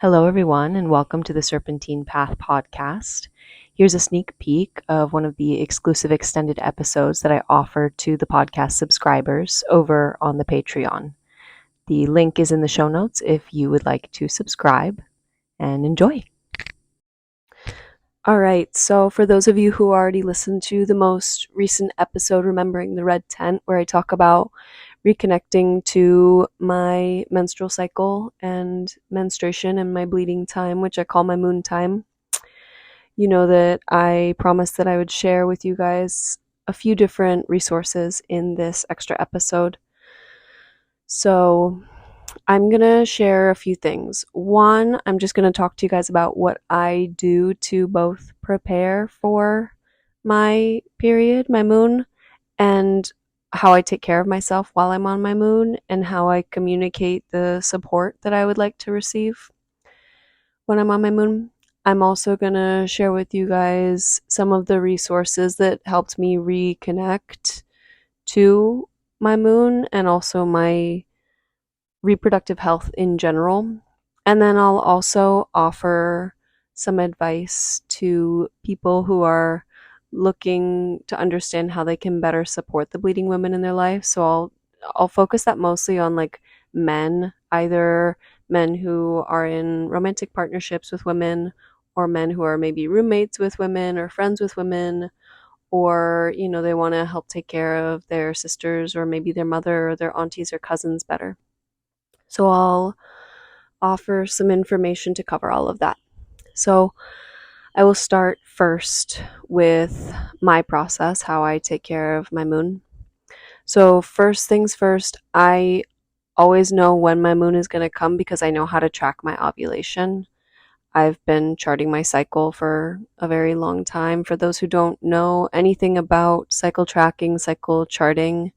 Hello, everyone, and welcome to the Serpentine Path podcast. Here's a sneak peek of one of the exclusive extended episodes that I offer to the podcast subscribers over on the Patreon. The link is in the show notes if you would like to subscribe and enjoy. All right, so for those of you who already listened to the most recent episode, Remembering the Red Tent, where I talk about reconnecting to my menstrual cycle and menstruation and my bleeding time, which I call my moon time, you know that I promised that I would share with you guys a few different resources in this extra episode. So I'm going to share a few things. One, I'm just going to talk to you guys about what I do to both prepare for my period, my moon, and how I take care of myself while I'm on my moon, and how I communicate the support that I would like to receive when I'm on my moon. I'm also going to share with you guys some of the resources that helped me reconnect to my moon and also my reproductive health in general. And then I'll also offer some advice to people who are looking to understand how they can better support the bleeding women in their life. So I'll focus that mostly on like men, either men who are in romantic partnerships with women, or men who are maybe roommates with women or friends with women, or they want to help take care of their sisters or maybe their mother or their aunties or cousins better. So I'll offer some information to cover all of that. So I will start first with my process, how I take care of my moon. So first things first, I always know when my moon is going to come because I know how to track my ovulation. I've been charting my cycle for a very long time. For those who don't know anything about cycle tracking, cycle charting,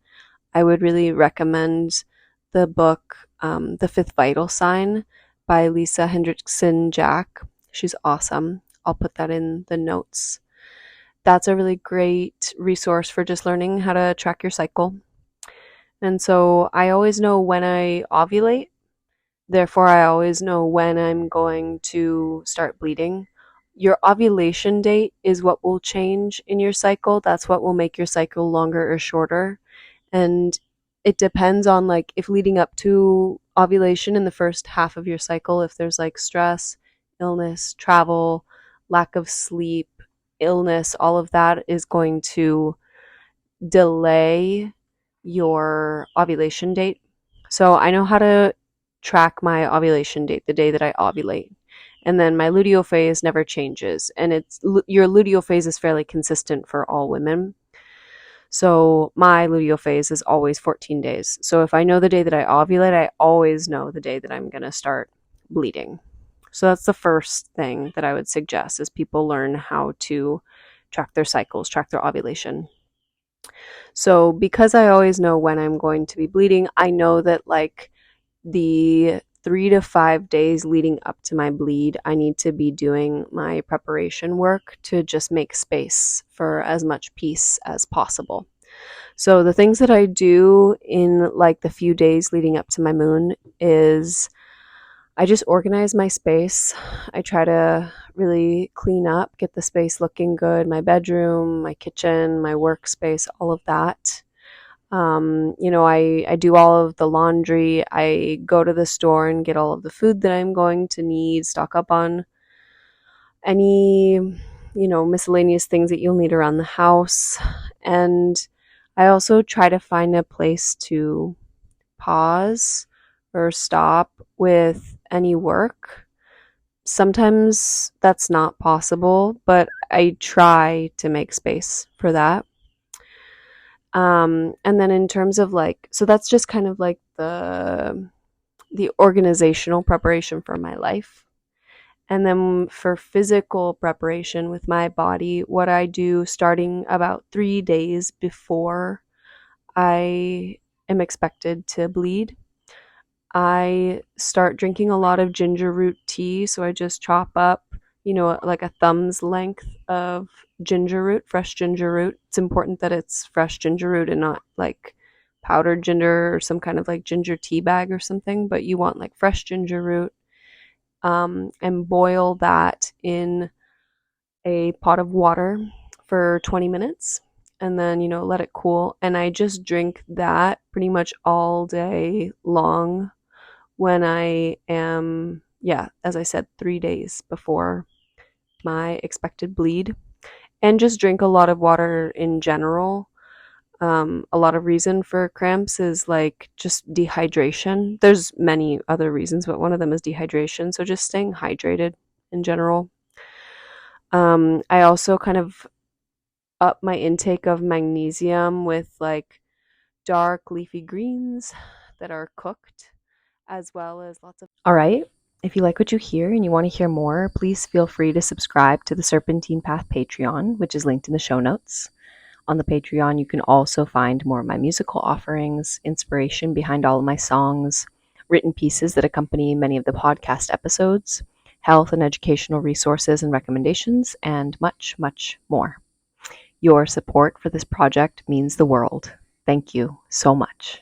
I would really recommend the book The Fifth Vital Sign by Lisa Hendrickson Jack. She's awesome. I'll put that in the notes. That's a really great resource for just learning how to track your cycle. And so I always know when I ovulate. Therefore, I always know when I'm going to start bleeding. Your ovulation date is what will change in your cycle. That's what will make your cycle longer or shorter. And it depends on like if leading up to ovulation in the first half of your cycle, if there's like stress, illness, travel, lack of sleep, illness, all of that is going to delay your ovulation date. So I know how to track my ovulation date, the day that I ovulate. And then my luteal phase never changes. And your luteal phase is fairly consistent for all women. So my luteal phase is always 14 days. So if I know the day that I ovulate, I always know the day that I'm going to start bleeding. So that's the first thing that I would suggest is people learn how to track their cycles, track their ovulation. So because I always know when I'm going to be bleeding, I know that like the 3 to 5 days leading up to my bleed, I need to be doing my preparation work to just make space for as much peace as possible. So the things that I do in like the few days leading up to my moon is I just organize my space. I try to really clean up, get the space looking good, my bedroom, my kitchen, my workspace, all of that. I do all of the laundry. I go to the store and get all of the food that I'm going to need, stock up on any, miscellaneous things that you'll need around the house. And I also try to find a place to pause or stop with any work. Sometimes that's not possible, but I try to make space for that. And then in terms of like, so that's just kind of like the organizational preparation for my life. And then for physical preparation with my body, what I do starting about 3 days before I am expected to bleed, I start drinking a lot of ginger root tea. So I just chop up, like a thumb's length of ginger root, fresh ginger root. It's important that it's fresh ginger root and not like powdered ginger or some kind of like ginger tea bag or something, but you want like fresh ginger root. and boil that in a pot of water for 20 minutes and then, let it cool. And I just drink that pretty much all day long when I am, yeah, as I said, 3 days before my expected bleed. And just drink a lot of water in general. A lot of reason for cramps is like just dehydration. There's many other reasons, but one of them is dehydration. So just staying hydrated in general. I also kind of up my intake of magnesium with like dark leafy greens that are cooked, as well as lots of. All right. If you like what you hear and you want to hear more, please feel free to subscribe to the Serpentine Path Patreon, which is linked in the show notes. On the Patreon, you can also find more of my musical offerings, inspiration behind all of my songs, written pieces that accompany many of the podcast episodes, health and educational resources and recommendations, and much, much more. Your support for this project means the world. Thank you so much.